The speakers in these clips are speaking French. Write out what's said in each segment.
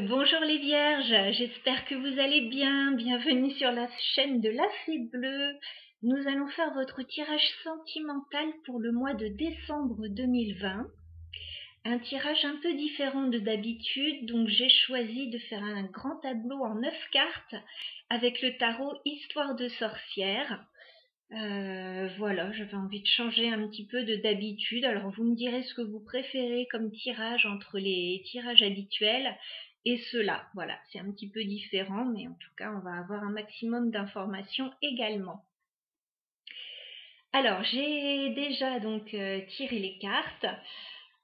Bonjour les vierges, j'espère que vous allez bien. Bienvenue sur la chaîne de la Fée Bleue. Nous allons faire votre tirage sentimental pour le mois de décembre 2020. Un tirage un peu différent de d'habitude, donc j'ai choisi de faire un grand tableau en 9 cartes avec le tarot Histoire de sorcière. Voilà, j'avais envie de changer un petit peu de d'habitude. Alors vous me direz ce que vous préférez comme tirage entre les tirages habituels et ceux-là. Voilà, c'est un petit peu différent, mais en tout cas, on va avoir un maximum d'informations également. Alors, j'ai déjà donc tiré les cartes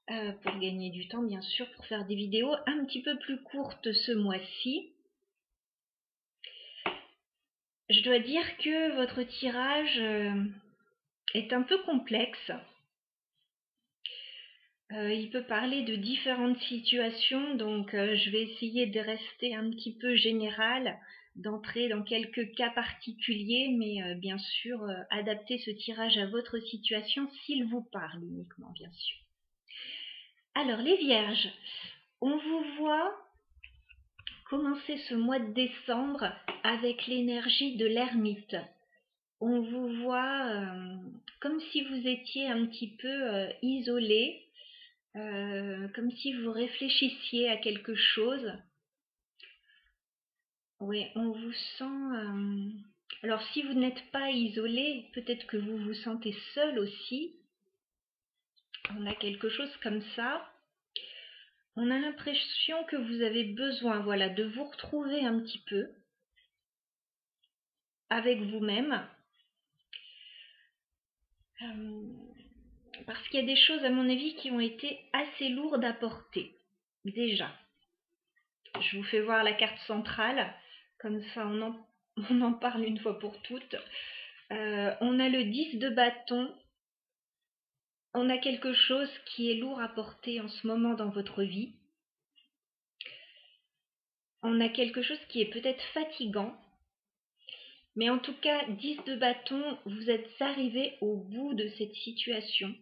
pour gagner du temps, bien sûr, pour faire des vidéos un petit peu plus courtes ce mois-ci. Je dois dire que votre tirage est un peu complexe. Il peut parler de différentes situations, donc je vais essayer de rester un petit peu général, d'entrer dans quelques cas particuliers, mais bien sûr adapter ce tirage à votre situation s'il vous parle uniquement, bien sûr. Alors les vierges, on vous voit commencer ce mois de décembre avec l'énergie de l'ermite. On vous voit comme si vous étiez un petit peu isolé, comme si vous réfléchissiez à quelque chose. Oui, on vous sent... Alors si vous n'êtes pas isolé, peut-être que vous vous sentez seul aussi. On a quelque chose comme ça. On a l'impression que vous avez besoin, voilà, de vous retrouver un petit peu avec vous-même. Parce qu'il y a des choses, à mon avis, qui ont été assez lourdes à porter, déjà. Je vous fais voir la carte centrale, comme ça on en parle une fois pour toutes. On a le 10 de bâton. On a quelque chose qui est lourd à porter en ce moment dans votre vie. On a quelque chose qui est peut-être fatigant. Mais en tout cas, 10 de bâton, vous êtes arrivé au bout de cette situation.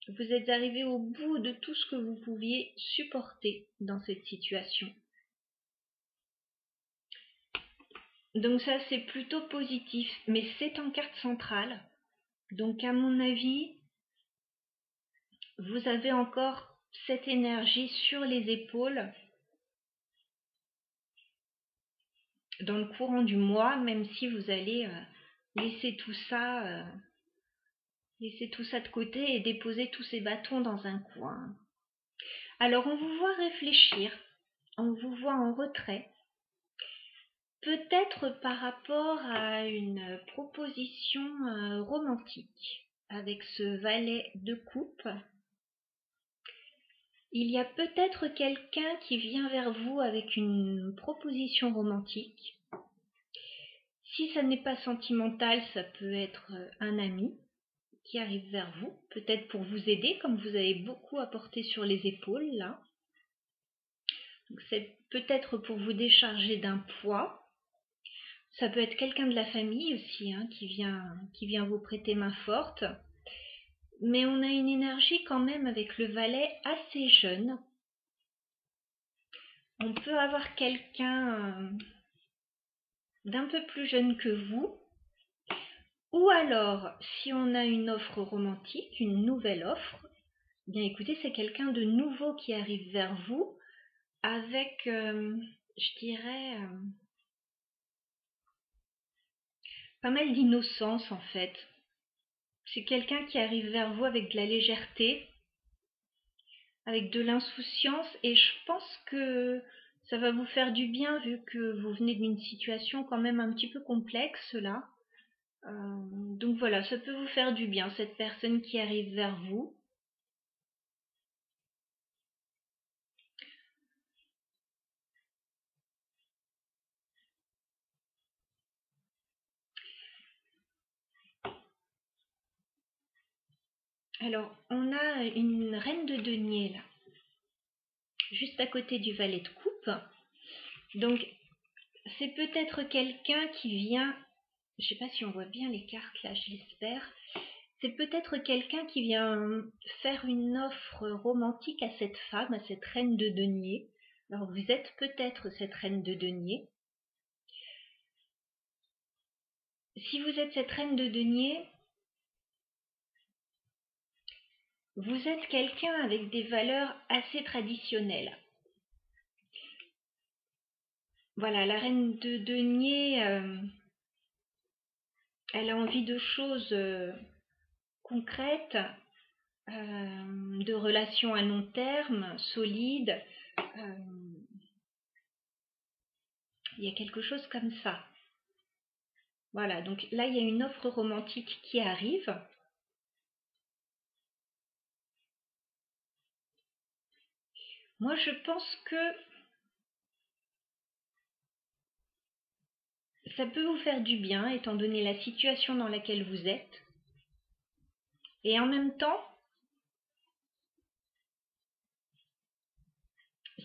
Vous êtes arrivé au bout de tout ce que vous pouviez supporter dans cette situation. Donc ça, c'est plutôt positif, mais c'est en carte centrale. Donc à mon avis, vous avez encore cette énergie sur les épaules dans le courant du mois, même si vous allez laisser tout ça de côté et déposer tous ces bâtons dans un coin. Alors on vous voit réfléchir, on vous voit en retrait, peut-être par rapport à une proposition romantique avec ce valet de coupe. Il y a peut-être quelqu'un qui vient vers vous avec une proposition romantique. Si ça n'est pas sentimental, ça peut être un ami qui arrive vers vous, peut-être pour vous aider, comme vous avez beaucoup à porter sur les épaules là. Donc c'est peut-être pour vous décharger d'un poids. Ça peut être quelqu'un de la famille aussi qui vient vous prêter main forte. Mais on a une énergie quand même avec le valet assez jeune. On peut avoir quelqu'un d'un peu plus jeune que vous. Ou alors, si on a une offre romantique, une nouvelle offre, bien écoutez, c'est quelqu'un de nouveau qui arrive vers vous avec, je dirais, pas mal d'innocence en fait. C'est quelqu'un qui arrive vers vous avec de la légèreté, avec de l'insouciance, et je pense que ça va vous faire du bien vu que vous venez d'une situation quand même un petit peu complexe là. Donc voilà, ça peut vous faire du bien, cette personne qui arrive vers vous. Alors, on a une reine de denier là, juste à côté du valet de coupe. Donc, c'est peut-être quelqu'un qui vient, je ne sais pas si on voit bien les cartes là, je l'espère. C'est peut-être quelqu'un qui vient faire une offre romantique à cette femme, à cette reine de denier. Alors vous êtes peut-être cette reine de denier. Si vous êtes cette reine de denier, vous êtes quelqu'un avec des valeurs assez traditionnelles. Voilà, la reine de denier, elle a envie de choses concrètes, de relations à long terme, solides. Il y a quelque chose comme ça. Voilà, donc là, il y a une offre romantique qui arrive. Moi, je pense que ça peut vous faire du bien, étant donné la situation dans laquelle vous êtes. Et en même temps,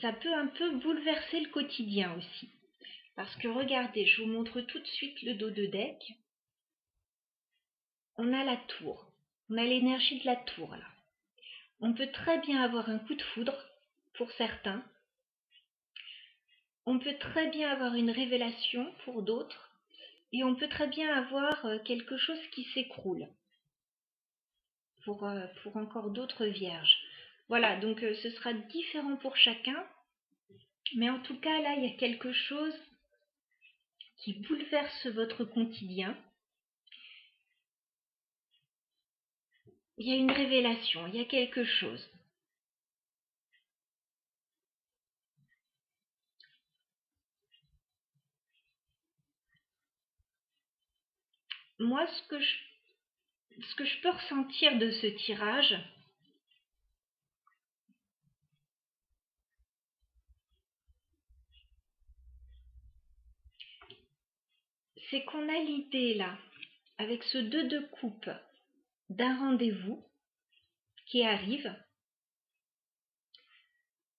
ça peut un peu bouleverser le quotidien aussi. Parce que regardez, je vous montre tout de suite le dos de deck. On a la tour. On a l'énergie de la tour là. On peut très bien avoir un coup de foudre pour certains. On peut très bien avoir une révélation pour d'autres. Et on peut très bien avoir quelque chose qui s'écroule pour encore d'autres vierges. Voilà, donc ce sera différent pour chacun. Mais en tout cas, là, il y a quelque chose qui bouleverse votre quotidien. Il y a une révélation, il y a quelque chose. Moi, ce que je peux ressentir de ce tirage, c'est qu'on a l'idée là, avec ce 2 de coupe, d'un rendez-vous qui arrive.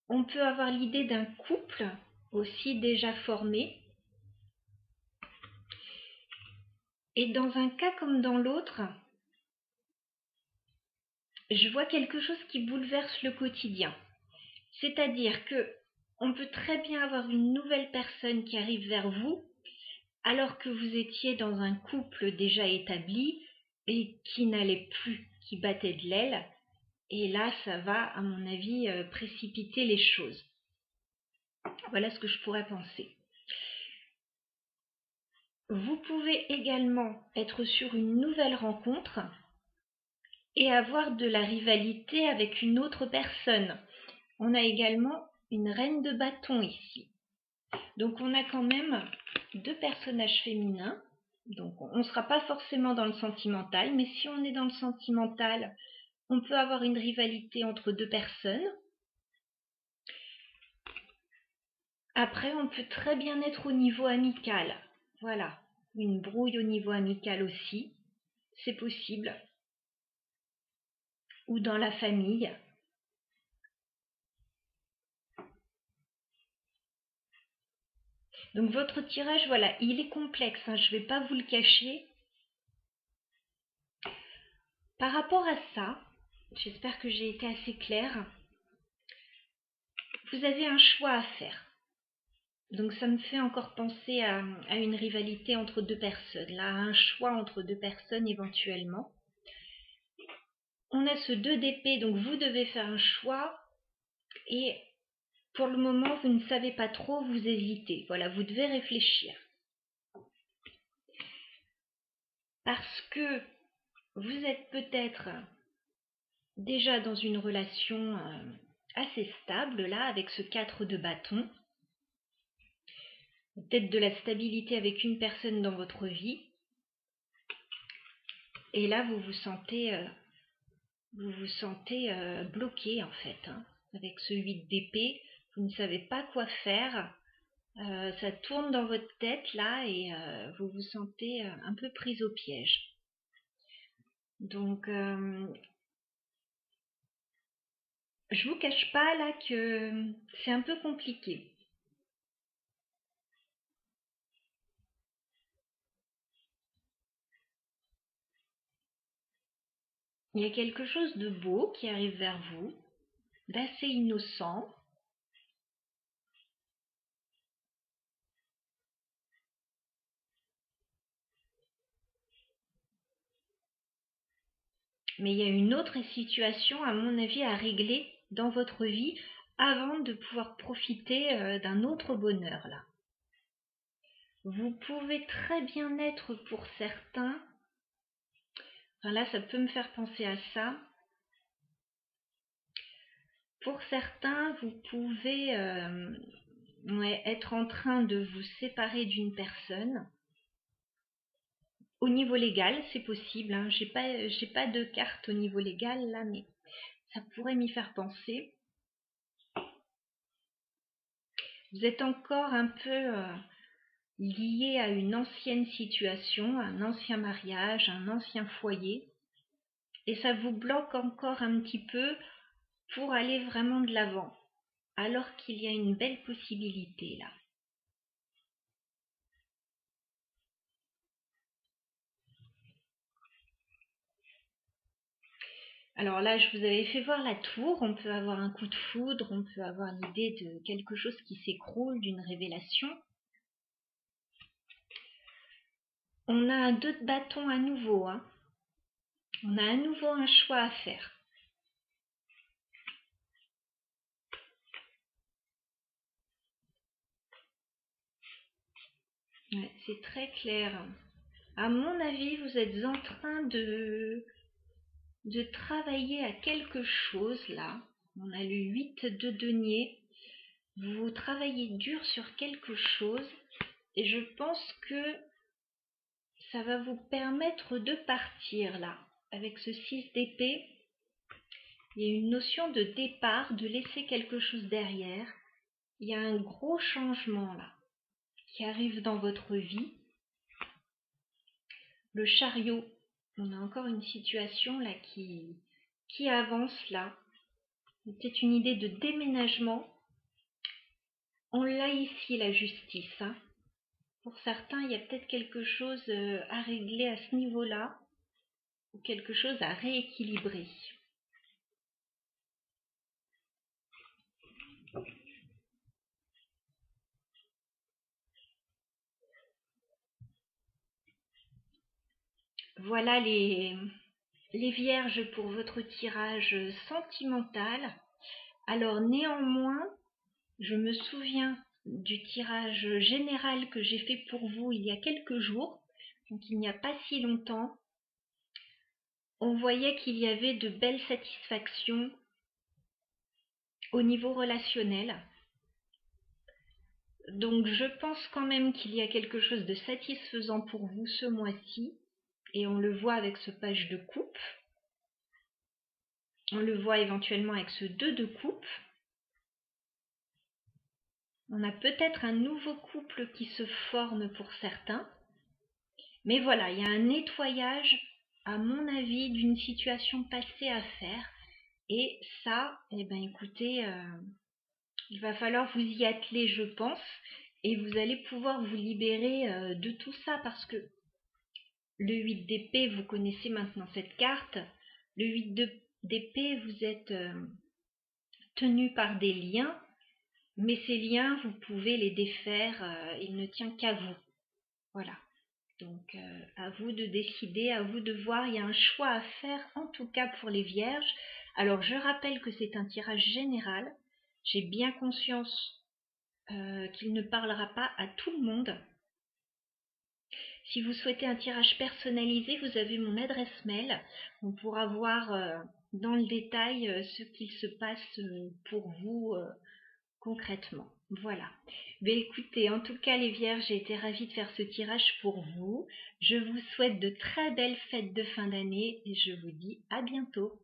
On peut avoir l'idée d'un couple aussi déjà formé. Et dans un cas comme dans l'autre, je vois quelque chose qui bouleverse le quotidien. C'est-à-dire que on peut très bien avoir une nouvelle personne qui arrive vers vous, alors que vous étiez dans un couple déjà établi et qui n'allait plus, qui battait de l'aile. Et là, ça va, à mon avis, précipiter les choses. Voilà ce que je pourrais penser. Vous pouvez également être sur une nouvelle rencontre et avoir de la rivalité avec une autre personne. On a également une reine de bâton ici. Donc on a quand même 2 personnages féminins. Donc on ne sera pas forcément dans le sentimental, mais si on est dans le sentimental, on peut avoir une rivalité entre 2 personnes. Après, on peut très bien être au niveau amical. Voilà, une brouille au niveau amical aussi, c'est possible. Ou dans la famille. Donc votre tirage, voilà, il est complexe, hein, je ne vais pas vous le cacher. Par rapport à ça, j'espère que j'ai été assez claire. Vous avez un choix à faire. Donc ça me fait encore penser à une rivalité entre 2 personnes, là, un choix entre 2 personnes éventuellement. On a ce 2 d'épée, donc vous devez faire un choix et pour le moment vous ne savez pas trop, vous hésitez. Voilà, vous devez réfléchir. Parce que vous êtes peut-être déjà dans une relation assez stable là avec ce 4 de bâton. Peut-être de la stabilité avec une personne dans votre vie. Et là vous vous sentez bloqué en fait, hein, avec ce 8 d'épée. Vous ne savez pas quoi faire. Ça tourne dans votre tête là et vous vous sentez un peu prise au piège. Donc je vous cache pas là que c'est un peu compliqué. Il y a quelque chose de beau qui arrive vers vous, d'assez innocent. Mais il y a une autre situation, à mon avis, à régler dans votre vie avant de pouvoir profiter d'un autre bonheur là. Vous pouvez très bien être pour certains, enfin là ça peut me faire penser à ça. Pour certains, vous pouvez être en train de vous séparer d'une personne. Au niveau légal, c'est possible, hein. J'ai pas de carte au niveau légal là, mais ça pourrait m'y faire penser. Vous êtes encore un peu lié à une ancienne situation, un ancien mariage, un ancien foyer, et ça vous bloque encore un petit peu pour aller vraiment de l'avant, alors qu'il y a une belle possibilité là. Alors là, je vous avais fait voir la tour, on peut avoir un coup de foudre, on peut avoir l'idée de quelque chose qui s'écroule, d'une révélation. On a un 2 de bâton à nouveau, hein. On a à nouveau un choix à faire. Ouais, c'est très clair. À mon avis, vous êtes en train de travailler à quelque chose là. On a le 8 de denier. Vous travaillez dur sur quelque chose et je pense que ça va vous permettre de partir là. Avec ce 6 d'épée, il y a une notion de départ, de laisser quelque chose derrière. Il y a un gros changement là qui arrive dans votre vie. Le chariot, on a encore une situation là qui avance là. C'est une idée de déménagement. On l'a ici, la justice, hein. Pour certains, il y a peut-être quelque chose à régler à ce niveau-là, ou quelque chose à rééquilibrer. Voilà les vierges pour votre tirage sentimental. Alors néanmoins, je me souviens du tirage général que j'ai fait pour vous il y a quelques jours, donc il n'y a pas si longtemps. On voyait qu'il y avait de belles satisfactions au niveau relationnel. Donc je pense quand même qu'il y a quelque chose de satisfaisant pour vous ce mois-ci. Et on le voit avec ce page de coupe. On le voit éventuellement avec ce 2 de coupe. On a peut-être un nouveau couple qui se forme pour certains. Mais voilà, il y a un nettoyage, à mon avis, d'une situation passée à faire. Et ça, eh ben écoutez, il va falloir vous y atteler, je pense. Et vous allez pouvoir vous libérer de tout ça parce que le 8 d'épée, vous connaissez maintenant cette carte. Le 8 d'épée, vous êtes tenu par des liens, mais ces liens, vous pouvez les défaire, il ne tient qu'à vous. Voilà. Donc, à vous de décider, à vous de voir, il y a un choix à faire, en tout cas pour les vierges. Alors, je rappelle que c'est un tirage général. J'ai bien conscience qu'il ne parlera pas à tout le monde. Si vous souhaitez un tirage personnalisé, vous avez mon adresse mail. On pourra voir dans le détail ce qu'il se passe pour vous concrètement. Voilà. Mais écoutez, en tout cas les vierges, j'ai été ravie de faire ce tirage pour vous. Je vous souhaite de très belles fêtes de fin d'année et je vous dis à bientôt.